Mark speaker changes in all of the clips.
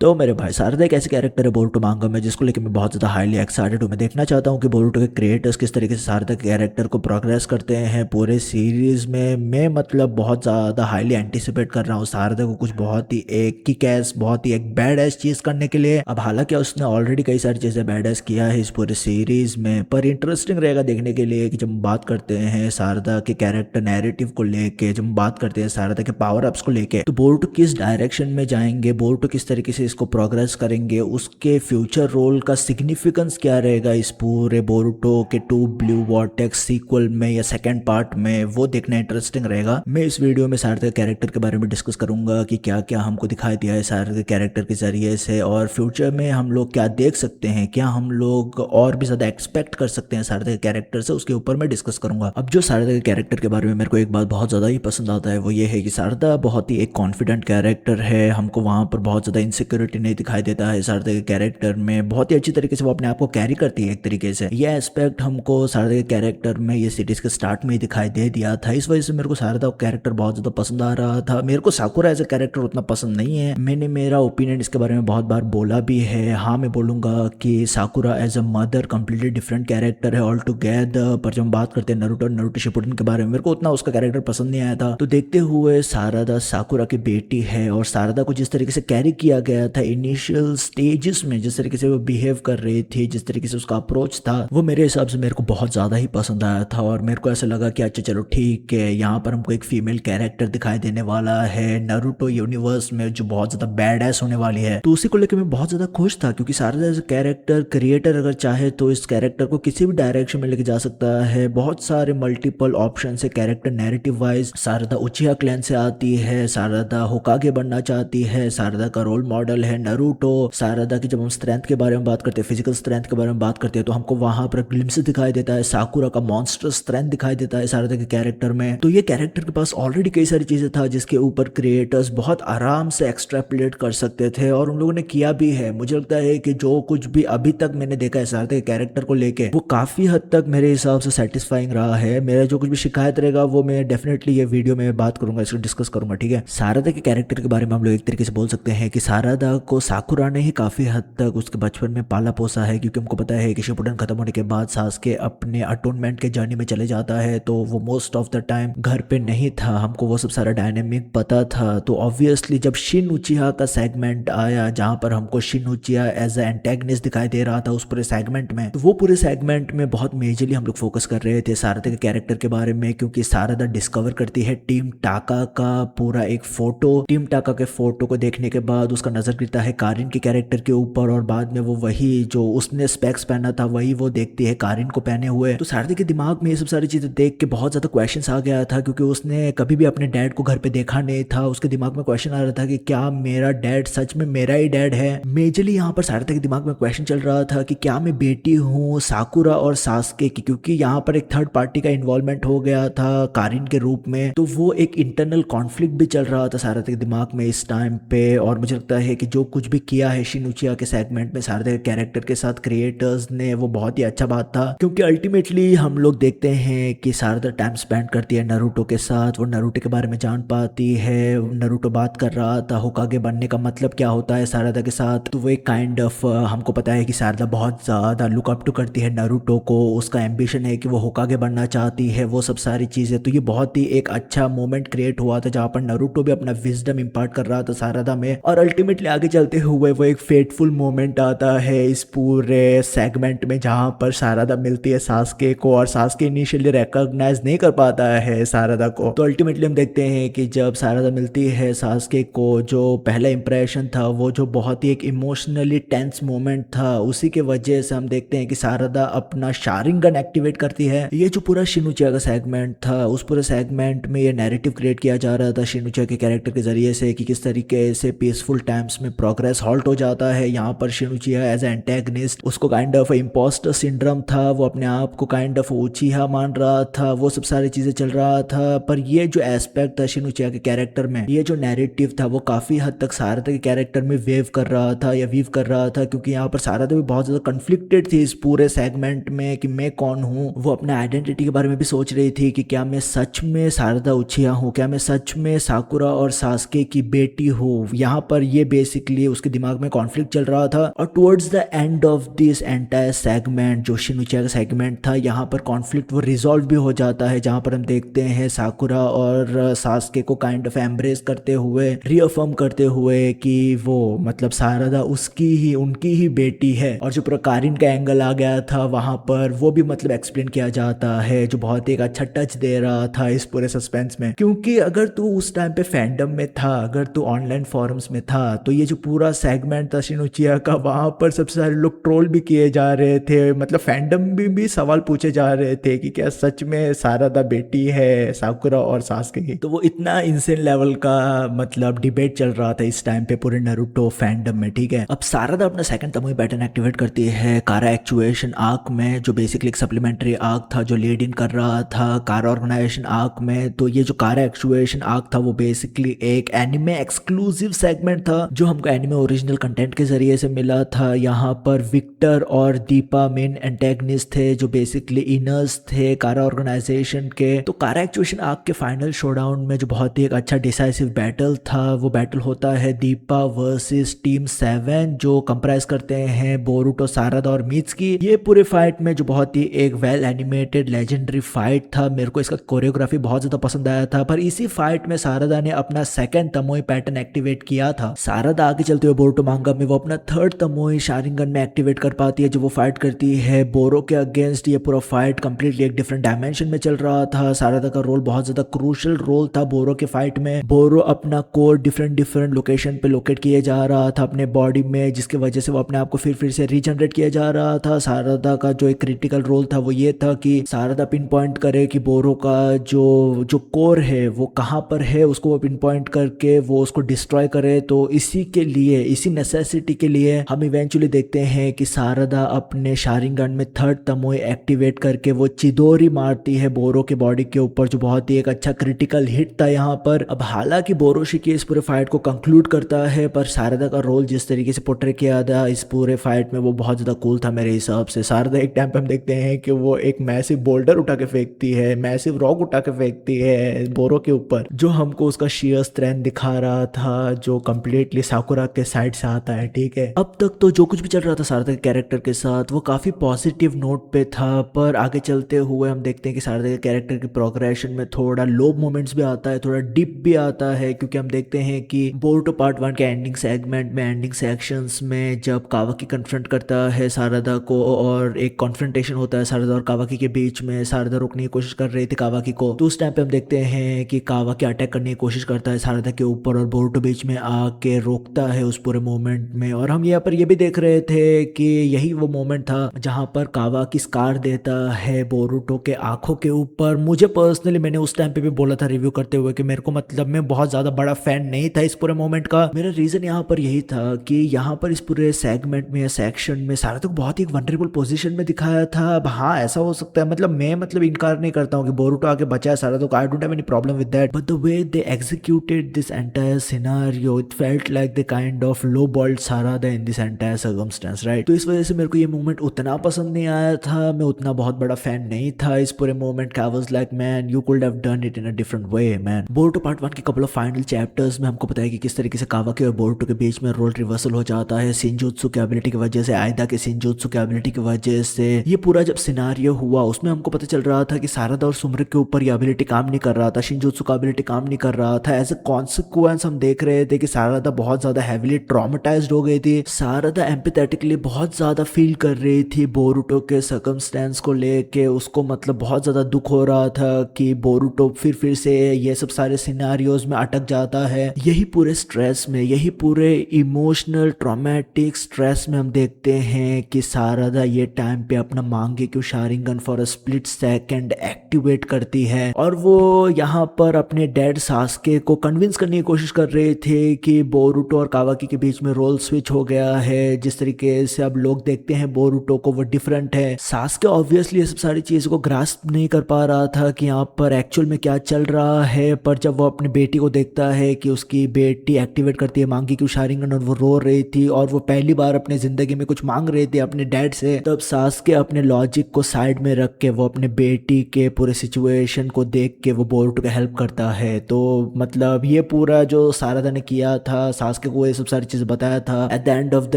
Speaker 1: तो मेरे भाई शारदा एक ऐसे कैरेक्टर है बोरुतो मांगा में जिसको लेकर मैं बहुत ज़्यादा हाईली एक्साइटेड हूँ। मैं देखना चाहता हूँ कि बोरुतो के क्रिएटर्स किस तरीके से शारदा के कैरेक्टर को प्रोग्रेस करते हैं पूरे सीरीज में। मैं मतलब बहुत ज़्यादा हाईली एंटिसिपेट कर रहा हूँ शारदा को कुछ बहुत ही एक किक एस, बहुत ही एक बैड एस चीज़ करने के लिए। अब हालांकि उसने ऑलरेडी कई सारी चीज़ें बैड एस किया है इस पूरे सीरीज में, पर इंटरेस्टिंग रहेगा देखने के लिए कि जब हम बात करते हैं शारदा के कैरेक्टर नैरेटिव को लेके, जब हम बात करते हैं शारदा के पावर अप्स को लेके, तो बोरुतो किस डायरेक्शन में जाएंगे, बोरुतो किस तरीके से इसको प्रोग्रेस करेंगे, उसके फ्यूचर रोल का सिग्निफिकेंस क्या रहेगा इस पूरे बोरुतो के टू ब्लू वॉर्टेक्स सीक्वल में या सेकंड पार्ट में, वो देखना इंटरेस्टिंग रहेगा। मैं इस वीडियो में शारदा के कैरेक्टर के बारे में डिस्कस करूंगा कि क्या क्या हमको दिखाई दिया है शारदा के कैरेक्टर के जरिए से, और फ्यूचर में हम लोग क्या देख सकते हैं, क्या हम लोग और भी ज्यादा एक्सपेक्ट कर सकते हैं शारदा के कैरेक्टर से, उसके ऊपर मैं डिस्कस करूंगा। अब जो शारदा के कैरेक्टर के बारे में मेरे को एक बात बहुत ज्यादा ही पसंद आता है वो ये है कि शारदा बहुत ही एक कॉन्फिडेंट कैरेक्टर है। हमको वहां पर बहुत ज्यादा इनसिक्योरिटी नहीं दिखाई देता है शारदा के कैरेक्टर में। बहुत ही अच्छी तरीके से वो अपने आप को कैरी करती है एक तरीके से। यह एस्पेक्ट हमको शारदा के कैरेक्टर में ये सीरीज के स्टार्ट में ही दिखाई दे दिया था। इस वजह से मेरे को शारदा का कैरेक्टर बहुत ज्यादा पसंद आ रहा था। मेरे को साकुरा एज ए कैरेक्टर उतना पसंद नहीं है। मैंने मेरा ओपिनियन इसके बारे में बहुत बार बोला भी है। हाँ, मैं बोलूंगा कि Sakura as a mother completely different character है ऑल टुगेदर। पर जब हम बात करते हैं नारुतो और नारुतो शिपुडेन के बारे में, मेरे को उतना उसका कैरेक्टर पसंद नहीं आया था। तो देखते हुए शारदा साकुरा की बेटी है और शारदा को जिस तरीके से कैरी किया गया था इनिशियल स्टेजेस में, जिस तरीके से वो बिहेव कर रही थी, जिस तरीके से उसका अप्रोच था, वो मेरे हिसाब से मेरे को बहुत ज्यादा ही पसंद आया था। और मेरे को ऐसा लगा कि अच्छा चलो ठीक है, यहाँ पर हमको एक फीमेल कैरेक्टर दिखाई देने वाला है नारुतो यूनिवर्स में जो बहुत ज्यादा बैड एस होने वाली है। तो उसी को लेकर मैं बहुत ज्यादा खुश था क्योंकि शारदा एज कैरेक्टर क्रिएटर अगर चाहे तो इस कैरेक्टर को किसी भी डायरेक्शन में लेके जा सकता है। बहुत सारे मल्टीपल ऑप्शन है character narrative wise. Sarada Uchiha clan से आती है, शारदा होकागे बनना चाहती है, शारदा का रोल मॉडल है नारुतो। शारदा की जब हम स्ट्रेंथ के बारे में बात करते हैं, फिजिकल स्ट्रेंथ के बारे में बात करते हैं, तो हमको वहां पर ग्लिम्स दिखाई देता है, साकुरा का मॉन्स्टर स्ट्रेंथ दिखाई देता है शारदा के कैरेक्टर में। तो ये कैरेक्टर के पास ऑलरेडी कई सारी चीजें था जिसके ऊपर क्रिएटर्स बहुत आराम से एक्सट्रैपोलेट कर सकते थे और उन लोगों ने किया भी है। मुझे लगता है कि जो कुछ भी अभी तक मैंने देखा है शारदा के कैरेक्टर को लेके, वो काफी हद तक मेरे हिसाब से सेटिस्फाइंग रहा है। मेरा जो कुछ भी शिकायत रहेगा वो मैं डेफिनेटली ये वीडियो में बात करूंगा, इसको डिस्कस करूंगा, ठीक है। शारदा के कैरेक्टर के बारे में हम लोग एक तरीके से बोल सकते हैं कि शारदा को साकुरा ने ही काफी हद तक उसके बचपन में पाला पोसा है, क्योंकि हमको पता है कि शिपुडेन खत्म होने के बाद सासके अपने अटोनमेंट के जर्नी में चले जाता है, तो वो मोस्ट ऑफ द टाइम घर पे नहीं था। हमको वो सब सारा डायनेमिक पता था। तो ऑब्वियसली जब शिन उचिहा का सेगमेंट आया जहां पर हमको Shin Uchiha as a antagonist दिखाई दे रहा था उस पूरे सेगमेंट में, तो वो पूरे सेगमेंट में बहुत मेजरली हम लोग फोकस कर रहे थे शारदा के कैरेक्टर के बारे में, क्योंकि शारदा डिस्कवर करती है टीम टाका का पूरा एक फोटो। टीम टाका के फोटो को देखने के बाद उसका नजर गिरता है कारिन के कैरेक्टर के ऊपर और बाद में वो वही जो उसने स्पेक्स पहना था वही वो देखती है कारिन को पहने हुए। तो शारदा के दिमाग में ये सब सारी चीजें देख के बहुत ज्यादा क्वेश्चंस आ गया था, क्योंकि उसने कभी भी अपने डैड को घर पे देखा नहीं था। उसके दिमाग में क्वेश्चन आ रहा था कि क्या मेरा डैड सच में मेरा ही डैड है। मेजरली यहाँ पर शारदा के दिमाग में क्वेश्चन चल रहा था कि क्या मैं बेटी हूँ साकुरा और सासके की, क्योंकि यहाँ पर एक थर्ड पार्टी का इन्वॉल्वमेंट हो गया था कारिन के रूप में। तो वो एक इंटरनल कॉन्फ्लिक्ट भी चल रहा था शारदा के दिमाग में इस टाइम पे। और मुझे लगता है कि जो कुछ भी किया है शिन उचिहा के सेगमेंट में शारदा के कैरेक्टर के साथ क्रिएटर्स ने, वो बहुत ही अच्छा बात था, क्योंकि अल्टीमेटली हम लोग देखते हैं कि शारदा टाइम स्पेंड करती है नारुतो के साथ। वो नारुतो के बारे में जान पाती है। नारुतो बात कर रहा था होकागे बनने का मतलब क्या होता है शारदा के साथ, तो वो एक काइंड ऑफ हमको पता है कि शारदा बहुत ज्यादा लुक अप टू करती है नारुतो को। उसका एम्बिशन है कि वो होकागे बनना चाहती है, वो सब सारी चीजें। तो ये बहुत ही एक अच्छा मोमेंट क्रिएट हुआ था जहां पर नारुतो भी अपना विजडम इंपार्ट कर रहा था शारदा में। और अल्टीमेटली आगे चलते हुए वो एक फेटफुल मोमेंट आता है इस पूरे सेगमेंट में जहां पर शारदा मिलती है सासके को, और सासके इनिशियली रिकॉग्नाइज नहीं कर पाता है शारदा को। तो अल्टीमेटली हम देखते हैं कि जब शारदा मिलती है सासके को, जो पहला इंप्रेशन था वो जो बहुत ही एक इमोशनली टेंस मोमेंट था, उसी के वजह से हम देखते हैं कि शारदा अपना शारिंगन एक्टिवेट करती है। ये जो पूरा शिन उचिहा का सेगमेंट था, उस पूरे सेगमेंट में ये नैरेटिव क्रिएट किया जा रहा था शिन उचिहा के कैरेक्टर के जरिए से कि किस तरीके से पीसफुल टाइम्स में प्रोग्रेस हॉल्ट हो जाता है। यहाँ पर शिन उचिहा एज एंटेगनिस्ट, उसको काइंड ऑफ इंपोस्टर सिंड्रोम था, वो अपने आप को काइंड ऑफ उचिहा मान रहा था, वो सब सारी चीजें चल रहा था। पर ये जो एस्पेक्ट था शिन उचिहा के कैरेक्टर में, ये जो नैरेटिव था वो काफी हद तक शारदा के कैरेक्टर में वेव कर रहा था या वीव कर रहा था, क्योंकि यहाँ पर शारदा भी बहुत ज्यादा कन्फ्लिक्टेड थी इस पूरे सेगमेंट में कि मैं कौन हूँ। वो अपने आइडेंटिटी के बारे में भी सोच रही थी कि क्या मैं सच में शारदा उचिहा हूँ, क्या मैं सच में साकुरा और सासके की बेटी हूँ। यहाँ पर ये बेसिकली उसके दिमाग में कॉन्फ्लिक्ट चल रहा था। और towards the end of this entire segment, जो शिनुचिया का सेगमेंट था, यहाँ पर कॉन्फ्लिक्ट वो रिजॉल्व भी हो जाता है, जहाँ पर हम देखते हैं साकुरा और सास्के को काइंड ऑफ एम्ब्रेस करते हुए, रीअफर्म करते हुए कि वो मतलब सारदा उसकी ही उनकी ही बेटी है। और जो प्रकारिन का एंगल आ गया था वहाँ पर वो भी मतलब एक्सप्लेन किया जाता है, जो बहुत ही एक अच्छा टच दे रहा था इस पूरे सस्पेंस में। क्योंकि अगर तू उस टाइम पे फैंडम में था, अगर तू ऑनलाइन फोरम्स में था, तो ये जो पूरा सेगमेंट था शिनुचिया का, वहाँ पर सबसे सारे लोग ट्रोल भी किए जा रहे थे, मतलब फैंडम भी सवाल पूछे जा रहे थे कि क्या सच में सारदा बेटी है साकुरा और सास्के की। तो वो इतना इंसेन लेवल का मतलब डिबेट चल रहा था इस टाइम पे पूरे नारुतो फैंडम में, ठीक है। अब सारदा अपना सेकंड तमोई पैटर्न एक्टिवेट करती है कारा एक्चुएशन आर्क में, जो बेसिकली एक सप्लीमेंट्री आर्क था जो लीड इन कर रहा था कारा ऑर्गेनाइजेशन आर्क में। तो ये जो कारा एक्चुएशन आर्क था वो बेसिकली एक एनिमे एक्सक्लूसिव सेगमेंट था जो हमको एनिमे ओरिजिनल कंटेंट के जरिए से मिला था। यहाँ पर विक्टर और दीपा मेन एंटेगनिस्ट थे जो बेसिकली इनर्स थे कारा ऑर्गेनाइजेशन के। तो कारा एक्चुएशन आर्क के फाइनल शोडाउन में जो बहुत ही एक अच्छा डिसाइसिव बैटल था, वो बैटल होता है दीपा वर्सेस टीम 7, जो कंप्राइज करते हैं बोरुतो, सारदा और मित्सुकी। ये पूरे फाइट में जो बहुत ही एक वेल एनिमेटेड लेजेंडरी फाइट था, मेरे को इसका कोरियोग्राफी बहुत ज्यादा पसंद आया था। पर इसी फाइट में सारदा ने अपना सेकंड तमोई पैटर्न एक्टिवेट किया था। सारदा आगे चलते हुए बोरुतो मांगा में वो अपना थर्ड तमोई शारिंगन में एक्टिवेट कर पाती है, जो वो फाइट करती है बोरो के अगेंस्ट। ये पूरा फाइट कंप्लीटली एक डिफरेंट डायमेंशन में चल रहा था। सारदा का रोल बहुत ज्यादा क्रूशियल रोल था बोरो के फाइट में। बोरो अपना कोर डिफरेंट लोकेशन पे लोकेट किए जा रहा था अपने बॉडी में, जिसकी वजह से वो अपने आप को फिर से रीजनरेट किया जा रहा था। सारदा का जो एक क्रिटिकल रोल था वो ये था कि सारदा पिन पॉइंट करे कि बोरो का जो कोर है वो कहाँ पर है, उसको वो पिन पॉइंट करके वो उसको डिस्ट्रॉय करे। तो इसी के लिए, इसी नेसेसिटी के लिए हम इवेंचुअली देखते हैं कि सारदा अपने शारिंगन में थर्ड तमोई एक्टिवेट करके वो चिदोरी मारती है बोरो के बॉडी के ऊपर, जो बहुत ही एक अच्छा क्रिटिकल हिट था यहाँ पर। अब हालांकि बोरोशिकी इस पूरे फाइट को कंक्लूड करता है, पर सारदा का रोल जिस तरीके से पोर्ट्रे किया था इस पूरे फाइट में वो बहुत ज्यादा कूल था मेरे हिसाब से। सारदा एक टाइम पे हम देखते हैं कि वो एक मैसिव बोल्डर उठा के फेंकती है, मैसिव रॉक उठा के फेंकती है बोरो के ऊपर, जो हमको उसका शेयर स्ट्रेंथ दिखा रहा था, जो कंप्लीटली साकुरा के साइड से आता है, ठीक है। अब तक तो जो कुछ भी चल रहा था सारदा के कैरेक्टर के साथ वो काफी पॉजिटिव नोट पे था, पर आगे चलते हुए हम देखते हैं कि सारदा के कैरेक्टर की प्रोग्रेशन में थोड़ा लो मोमेंट्स भी आता है, थोड़ा डिप भी आता है। क्योंकि हम देखते हैं कि बोरुतो पार्ट 1 के एंडिंग सेगमेंट में, एंडिंग सेक्शंस में, जब कावाकी कन्फ्रंट करता है सारदा को और एक कॉन्फ्रंटेशन होता है सारदा और कावाकी के बीच में, सारदा रोकने की कोशिश कर रही थी कावाकी को, तो उस टाइम पे हम देखते हैं कि कावाकी अटैक करने की कोशिश करता है सारदा के ऊपर और बोरुतो बीच में आके रोकता है उस पूरे मोमेंट में। और हम यहाँ पर ये भी देख रहे थे कि यही वो मोमेंट था जहां पर कावाकी स्कार देता है बोरुतो के आंखों के ऊपर। मुझे पर्सनली, मैंने उस टाइम पे भी बोला था रिव्यू करते हुए कि मेरे को मतलब मैं बहुत ज्यादा बड़ा फैन नहीं था इस पूरे मोमेंट का। मेरा रीजन यहाँ पर यही था कि यहाँ पर इस पूरे सेगमेंट में या सेक्शन में सारदा को बहुत ही एक वनरेबल पोजीशन में दिखाया था। अब हाँ, ऐसा हो सकता है, मतलब मैं इनकार नहीं करता हूँ कि बोरुतो आके बचाया सारदा को, I don't have any problem with that, but the way they executed this entire scenario, it felt like the kind of lowballed Sarada in this entire circumstance, right. तो इस वजह से मेरे को ये मोमेंट उतना पसंद नहीं आया था, मैं उतना बहुत बड़ा फैन नहीं था इस पूरे मोमेंट का। आई was like man, you could have done it in a different way man. Boruto part 1 के कपल ऑफ फाइनल चैप्टर्स में हमको पता है कि किस तरीके से कावाकी और बोरुतो के बीच में रोल रिवर्सल हो जाता है शिनजुत्सु की एबिलिटी की वजह से, आयदा के शिनजुत्सु की एबिलिटी की वजह से। ये पूरा जब सिनारियो हुआ उसमें हमको पता चल रहा था कि सारदा और सुमरक के ऊपर ये एबिलिटी काम नहीं कर रहा था, शिनजुत्सु का एबिलिटी काम नहीं कर रहा था। एज अ कॉन्सिक्वेंस हम देख रहे थे कि सारदा बहुत ज्यादा हैविली ट्रॉमेटाइज्ड हो गई थी। सारदा एम्पैथेटिकली बहुत ज्यादा फील कर रही थी बोरुतो के सर्कमस्टेंस को लेके, उसको मतलब बहुत ज्यादा दुख हो रहा था कि बोरुतो फिर से ये सब सारे सिनारियोज में अटक जाता है। यही पूरे स्ट्रेस में, यही पूरे इमोशनल ट्रॉमेटिक स्ट्रेस में हम देखते हैं कि सारदा ये टाइम पे अपना Mangekyo Sharingan for a split second activate करती है और वो यहाँ पर अपने डैड सास्के को कन्विंस करने की कोशिश कर रहे थे कि बोरुतो और कावाकी के बीच में रोल स्विच हो गया है। जिस तरीके से अब लोग देखते हैं बोरुतो को वो डिफरेंट है। सास्के ऑब्वियसली ये सब सारी चीजों को ग्रास्प नहीं कर पा रहा था कि यहाँ पर एक्चुअल में क्या चल रहा है, पर जब वो अपनी बेटी को देखता है कि उसकी बेटी एक्टिवेट करती है मांगेक्यू शारिंगन और वो रो रही थी और वो पहली बार अपने जिंदगी में कुछ मांग रहे थे अपने डैड से, तब सास्के अपने लॉजिक को साइड में रख के वो अपने बेटी के पूरे सिचुएशन को देख के वो बोरुतो को हेल्प करता है। तो मतलब ये पूरा जो सारदा ने किया था सास्के सास्के को ये सब सारी चीजें बताया था। At the end of the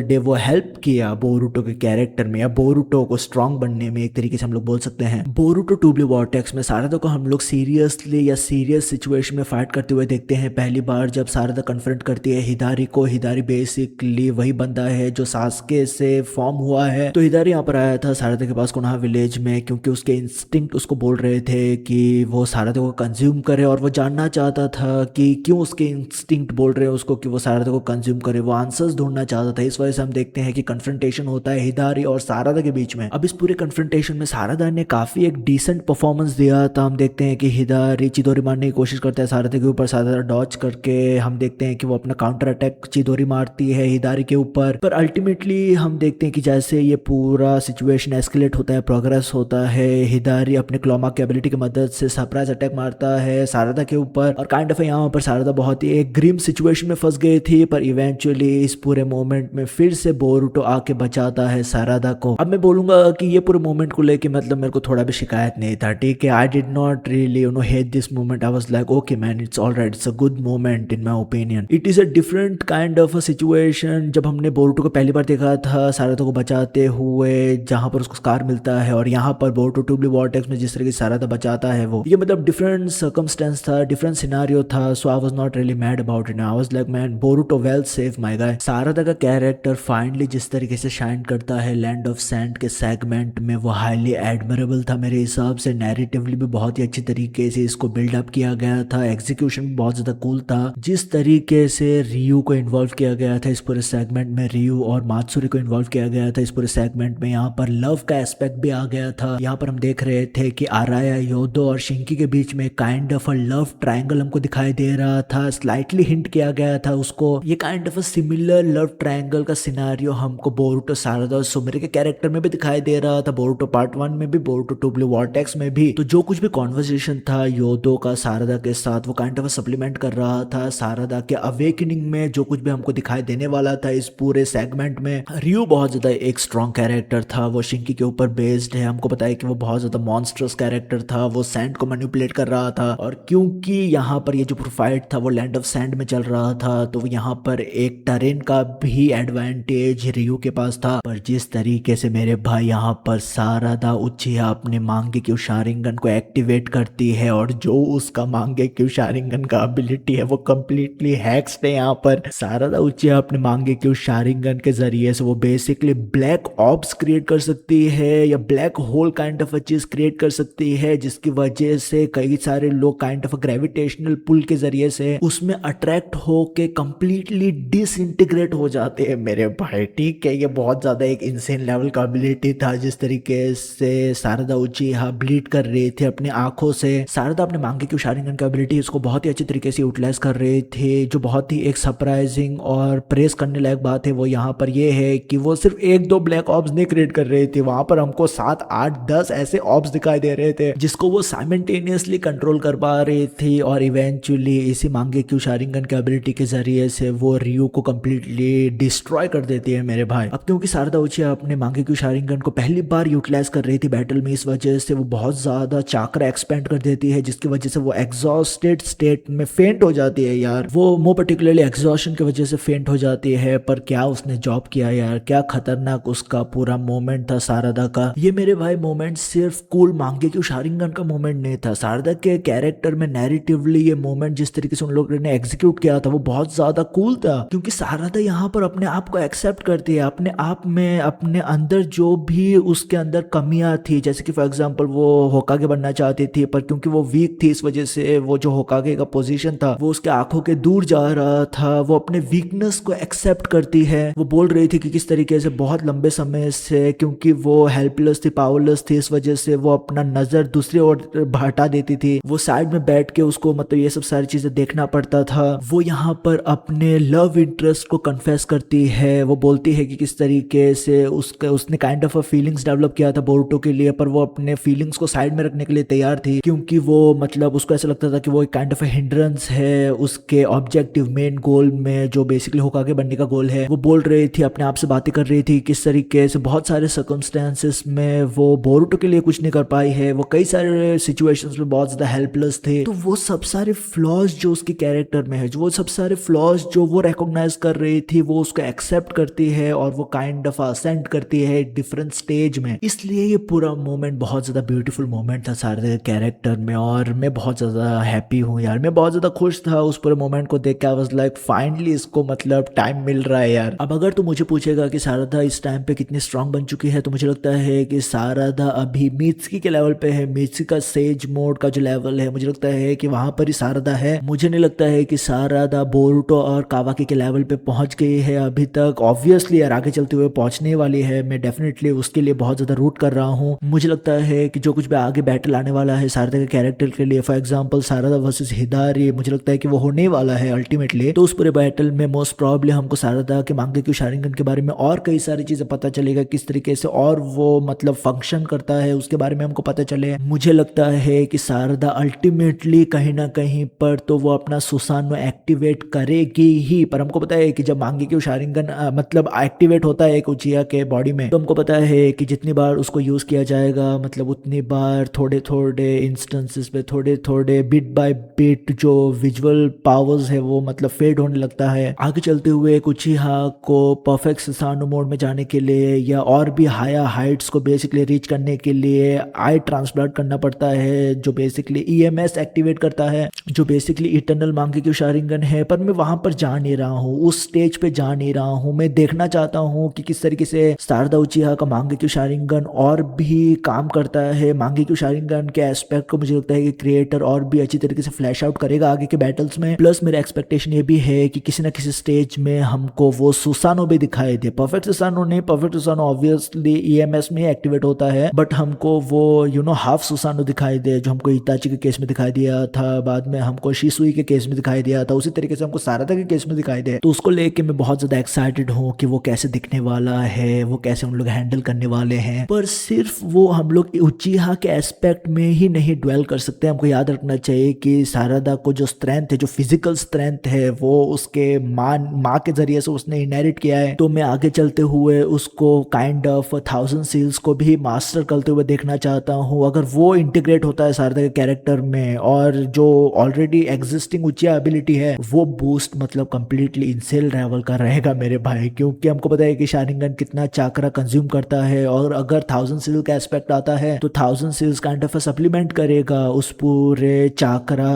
Speaker 1: day वो हेल्प किया बोरुटो के कैरेक्टर में या बोरुटो को स्ट्रांग बनने में, एक तरीके से हम लोग बोल सकते हैं। बोरुटो टू ब्लू वॉर्टेक्स में सारदा को हम लोग सीरियसली या सीरियस सिचुएशन में फाइट करते हुए देखते हैं। पहली बार जब सारदा कन्फ्रंट करती है हिदारी को, हिदारी बेसिकली वही बंदा है जो सास्के से फॉर्म हुआ है। तो हिदारी यहाँ पर आया था सारदा के पास कोनोहा विलेज में, क्योंकि उसके इंस्टिंक्ट उसको बोल रहे थे कि वो सारदा को कंज्यूम करे, और वो जानना चाहता था कि क्यों उसके इंस्टिंक्ट बोल रहे हैं उसको कि वो सारदा को कंज्यूम करे। वो आंसर्स ढूंढना चाहता था। इस वजह से हम देखते हैं कि कन्फ्रंटेशन होता है हिदारी और सारदा के बीच में। अब इस पूरे कन्फ्रंटेशन में सारदा ने काफी एक डिसेंट परफॉर्मेंस दिया था। हम देखते हैं कि हिदारी चिदोरी मारने की कोशिश करता है सारदा के ऊपर, सारदा डॉज करके हम देखते हैं कि वो अपना काउंटर अटैक चिदोरी मारती है हिदारी के ऊपर। पर अल्टीमेटली हम देखते हैं कि जैसे ये पूरा सिचुएशन एस्केलेट होता है, प्रोग्रेस होता है, हिदारी अपने क्लोमा की एबिलिटी की मदद से सरप्राइज अटैक मारता है सारदा के ऊपर। और काइंड ऑफ यहाँ पर सारदा बहुत ही एक ग्रीम सिचुएशन में फंस गई थी, पर इवेंचुअली इस पूरे मोमेंट में फिर से बोरुटो आके बचाता है सारदा को। अब मैं बोलूंगा कि ये पूरे मोमेंट को लेके मतलब मेरे को थोड़ा भी शिकायत नहीं था, ठीक है। I did not really hate this moment. I was like okay man, it's alright, it's a good moment in my opinion. It is a different kind of a situation जब हमने बोरुटो को पहली बार देखा था सारदा को बचाते हुए, जहां पर उसको स्कार मिलता है, और यहाँ पर बोरुटो टू ब्लू वॉर्टेक्स में जिस तरह की सारदा बचाता है वो, ये मतलब डिफरेंट सर्कमस्टेंस था, डिफरेंट सिनारियो था। So I was not really mad about it. I was like man Boruto well save my guy. Sarada का कैरेक्टर फाइनली जिस तरीके से शाइन करता है लैंड ऑफ सैंड के सेगमेंट में, वो हाईली एडमरेबल था मेरे हिसाब से। नैरेटिवली भी बहुत ही अच्छी तरीके से इसको बिल्डअप किया गया था, एग्जीक्यूशन भी बहुत ज्यादा कूल था। जिस तरीके से रियू को इन्वॉल्व किया गया था इस पूरे सेगमेंट में, रियू और मात्सुरी को इन्वॉल्व किया गया था इस पूरे सेगमेंट में, यहाँ पर लव का एस्पेक्ट भी आ गया था। यहाँ पर हम देख रहे थे कि आराया, योदो और शिंकी के बीच में kind of a love triangle हमको दिखाई दे रहा था। स्लाइटली हिंट किया गया था उसको। ये kind of a similar love triangle का सिनारियो हमको बोरुटो, सारदा और सुमिरे के कैरेक्टर में भी दिखाई दे रहा था। बोरुटो पार्ट 1 में भी, बोरुटो टू ब्लू वॉर्टेक्स में भी। तो जो कुछ भी कॉन्वर्सेशन था योदो का सारदा के साथ, वो काइंड ऑफ अ सप्लीमेंट कर रहा था सारदा के अवेकनिंग में जो कुछ भी हमको दिखाई देने वाला था इस पूरे सेगमेंट में। रियू बहुत ज्यादा एक स्ट्रॉन्ग कैरेक्टर था, वो शिंकी के ऊपर बेस्ड है। हमको पता है कि वो बहुत ज्यादा मॉन्स्टर्स कैरेक्टर था, वो सैंड को मैनिपुलेट कर रहा था। और क्योंकि यहाँ पर ये जो फाइट था वो लैंड ऑफ सैंड में चल रहा था, तो यहाँ पर एक टरेन का भी एडवांटेज रियू के पास था। पर जिस तरीके से मेरे भाई यहाँ पर सारदा उचिहा अपने मांगेक्यू शारिंगन को एक्टिवेट करती है, और जो उसका मांगेक्यू शारिंगन का एबिलिटी है वो कंप्लीटली हैक्स्ड है। यहाँ पर सारदा उचिहा अपने मांगेक्यू शारिंगन के जरिए से वो बेसिकली ब्लैक ऑब्स क्रिएट कर सकती है, या black hole kind of a चीज क्रिएट कर सकती है, जिसकी वजह से कई सारे लोग काइंड ऑफ ग्रेविटेशनल पुल के जरिए से उसमें अट्रैक्ट होके कंप्लीटली डिसइंटीग्रेट हो जाते हैं मेरे भाई, ठीक है। ये बहुत ज्यादा एक इंसेन लेवल का एबिलिटी था। जिस तरीके से सारदा उचिहा ब्लीड कर रही थी अपनी आंखों से, सारदा अपने मांगेक्यू शारिंगन का एबिलिटी उसको बहुत ही अच्छी तरीके से यूटिलाइज कर रहे थे। जो बहुत ही एक सरप्राइजिंग और प्रेस करने लायक बात है वो यहाँ पर ये है कि वो सिर्फ 1-2 ब्लैक ऑब्स नहीं क्रिएट कर रहे थे, वहां पर हमको 7, 8, 10 ऐसे ऑब्स दिखाई दे रहे थे जिसको वो साइमल्टेनियसली कंट्रोल कर पा रहे थे। और इवेंचुअली इसी मांगेक्यू शारिंगन के एबिलिटी के जरिए से वो रियू को कंप्लीटली डिस्ट्रॉय कर देती है मेरे भाई। अब क्योंकि सारदा उचिहा अपने मांगेक्यू शारिंगन को पहली बार यूटिलाइज कर रही थी बैटल में, इस वजह से वो बहुत ज्यादा चाक्रा एक्सपेंड कर देती है, जिसकी वजह से वो एग्जॉस्टेड स्टेट में फेंट हो जाती है यार। वो मोर पर्टिकुलरली एग्जॉशन की वजह से फेंट हो जाती है। पर क्या उसने जॉब किया यार, क्या खतरनाक उसका पूरा मोमेंट था सारदा का। ये मेरे भाई मोमेंट सिर्फ कूल मांगेक्यू शारिंगन का मोमेंट नहीं था, सारदा के कैरेक्टर में नैरेटिवली ये मोमेंट जिस तरीके से उन लोगों ने एग्जीक्यूट किया था वो बहुत ज्यादा कूल था। क्योंकि सारदा यहाँ पर अपने आप को एक्सेप्ट करती है, अपने आप में अपने अंदर जो भी उसके अंदर कमियां थी, जैसे कि फॉर एग्जांपल वो होकागे बनना चाहती थी, पर क्योंकि वो वीक थी इस वजह से वो जो होकागे का पोजीशन था वो उसके आंखों के दूर जा रहा था। वो अपने वीकनेस को एक्सेप्ट करती है। वो बोल रही थी कि किस तरीके से बहुत लंबे समय से क्योंकि वो हेल्पलेस थी, पावरलेस थी, इस वजह से वो अपना नजर दूसरी ओर हटा देती थी। वो साइड में बैठ के उसको मतलब ये सब सारी चीजें देखना पड़ता था। वो यहाँ पर अपने लव इंटरेस्ट को कन्फेस करती है। वो बोलती है कि किस तरीके से उसने काइंड ऑफ फीलिंग्स डेवलप किया था बोरुटो के लिए, पर वो अपने फीलिंग्स को साइड में रखने के लिए तैयार थी, क्योंकि वो मतलब उसको ऐसा लगता था कि वो एक काइंड ऑफ हिंड्रेंस है उसके ऑब्जेक्टिव मेन गोल में, जो बेसिकली होकागे बनने का गोल है। वो बोल रही थी, अपने आप से बातें कर रही थी किस तरीके से बहुत सारे सर्कमस्टेंसेस में वो बोरुटो के लिए कुछ नहीं कर पाई है। वो कई सारे सिचुएशंस में बहुत ज्यादा हेल्पलेस थे। तो वो सब सारे फ्लॉज जो उसके कैरेक्टर में है, जो वो सब सारे फ्लॉज जो वो रिकॉग्नाइज कर रही थी वो उसको एक्सेप्ट करती है और वो काइंड ऑफ असेंट करती है डिफरेंट स्टेज में। इसलिए ये पूरा मोमेंट बहुत ज्यादा ब्यूटीफुल मोमेंट था सारे कैरेक्टर में, और मैं बहुत ज्यादा हैप्पी हूँ यार, मैं बहुत ज्यादा खुश था उस पूरे मोमेंट को देख के। आई वाज लाइक फाइनली इसको मतलब टाइम मिल रहा है यार। अब अगर तू मुझे पूछेगा कि सारदा इस टाइम पे कितनी स्ट्रांग बन चुकी है, तो मुझे लगता है कि सारदा अभी मित्सुकी के लेवल पे है। मित्सुकी का सेज मोड का जो लेवल है मुझे लगता है कि वहां पर ही सारदा है। मुझे नहीं लगता है कि सारदा बोरुटो और कावाकी के लेवल पे पहुंच गई है अभी तक। ऑब्वियसली यार आगे चलते हुए पहुंचने वाली है, मैं डेफिनेटली उसके लिए बहुत ज्यादा रूट कर रहा हूँ। मुझे लगता है कि जो कुछ भी आगे बैटल आने वाला है सारदा के कैरेक्टर के लिए, फॉर एग्जाम्पल सारदा वर्सेस हिदारी, मुझे लगता है कि वो होने वाला है अल्टीमेटली। तो उस पूरे बैटल में मोस्ट प्रॉब्ली हमको सारदा के मांगे शारिंगन के बारे में और कई सारी चीजें पता चलेगा, किस तरीके से और वो मतलब फंक्शन करता है उसके बारे में हमको पता चले। मुझे लगता है कि सारदा अल्टीमेटली कहीं ना कहीं पर तो वो अपना सुसानो एक्टिवेट करेगी ही। पर हमको पता है कि जब मांगे शारिंगन मतलब एक्टिवेट होता है एक उचिया के बॉडी में, तो हमको पता है कि जितनी बार उसको यूज किया जाएगा मतलब उतनी बार थोड़े थोड़े इंस्टेंसेस पे थोड़े थोड़े बिट बाय बिट जो विजुअल पावर्स है वो मतलब फेड होने लगता है। आगे चलते हुए उचिहा को परफेक्ट सुसानो मोड में जाने के लिए या और भी हायर हाइट्स को बेसिकली रीच करने के लिए आई ट्रांसप्लांट करना पड़ता है, जो बेसिकली ईएमएस एक्टिवेट करता है, जो बेसिकली इटर्नल मांगे शारिंगन है। पर मैं वहां पर जा नहीं रहा हूँ, उस स्टेज पे जा नहीं रहा हूँ। मैं देखना चाहता हूँ कि किस तरीके से सारदा उचिहा का मांगे शारिंगन और भी काम करता है। मांगे शारिंगन के एस्पेक्ट को मुझे लगता है कि क्रिएटर और भी अच्छी तरीके से फ्लैश आउट करेगा आगे के बैटल्स में। प्लस मेरा एक्सपेक्टेशन ये भी है कि किसी ना किसी स्टेज में हमको वो सुसानो भी दिखाई दे। परफेक्ट सुसानो नहीं, परफेक्ट सुसानो ऑब्वियसली ईएमएस में एक्टिवेट होता है, बट हमको वो हाफ सुसानो दिखाई दे, जो हमको इताची के केस में दिखाई दिया था, बाद में हमको शिसुई के केस में दिखाई दिया था, उसी तरीके से हमको सारदा के केस में दिखाई दे। तो उसको लेके मैं बहुत ज्यादा एक्साइटेड हूँ कि वो कैसे दिखने वाला है, वो कैसे हम लोग हैंडल करने वाले हैं। पर सिर्फ वो हम लोग उचिहा के एस्पेक्ट में ही नहीं ड्वेल कर सकते। हमको याद रखना चाहिए कि सारदा को जो स्ट्रेंथ है, जो फिजिकल स्ट्रेंथ है, वो उसके माँ के जरिए से उसने इनहेरिट किया है। तो मैं आगे चलते हुए उसको काइंड ऑफ 1000 सील्स को भी मास्टर करते हुए देखना चाहता हूँ। अगर वो इंटीग्रेट होता है सारदा के कैरेक्टर में और जो ऑलरेडी एग्जिस्टिंग उचिया एबिलिटी है वो बूस्ट मतलब कंप्लीटली इंसेल लेवल का रहेगा मेरे भाई, क्योंकि हमको पता है कि शारिंगन कितना चाकरा कंज्यूम करता है, और अगर 1000 सील का एस्पेक्ट आता है तो 1000 सील्स काइंड ऑफ सप्लीमेंट करेगा उस पूरे चाकरा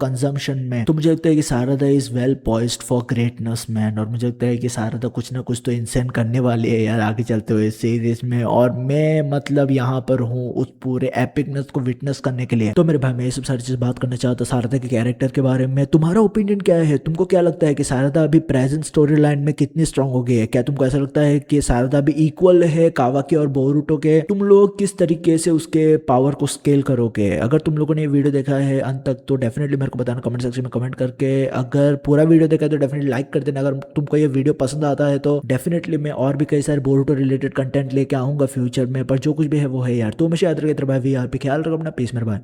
Speaker 1: कंजम्पशन में। तो मुझे लगता है कि Sarada is well poised for greatness man, और मुझे लगता है कि सारदा कुछ ना कुछ तो इंसेंट करने वाली है यार आगे चलते हुए सीरीज में, और मैं मतलब यहाँ पर हूँ उस पूरे एपिकनेस को विटनेस करने के लिए। तो मेरे भाई मैं ये सब सारी चीज बात करना चाहता सारदा के कैरेक्टर के बारे में। तुम्हारा ओपिनियन क्या है? तुमको क्या लगता है कि सारदा अभी प्रेजेंट स्टोरी लाइन में कितनी स्ट्रांग हो गई है? क्या तुमको ऐसा लगता है कि सारदा भी इक्वल है कावाकी और बोरुटो के? तुम लोग किस तरीके से उसके पावर को स्केल करोगे? अगर तुम लोगों ने ये वीडियो देखा है अंत तक तो डेफिनेटली मेरे को बताना कमेंट सेक्शन में कमेंट करके। अगर पूरा वीडियो देखा है तो डेफिनेटली लाइक कर देना। अगर तुमको ये वीडियो पसंद आता है तो डेफिनेटली मैं और भी कई सारे बोरुटो रिलेटेड कंटेंट लेके आऊंगा फ्यूचर में। पर जो कुछ भी है वो है यार। तो हमेशा याद रखे तेरे भाई वी आर पे, ख्याल रखो अपना, पीस मेरे भाई।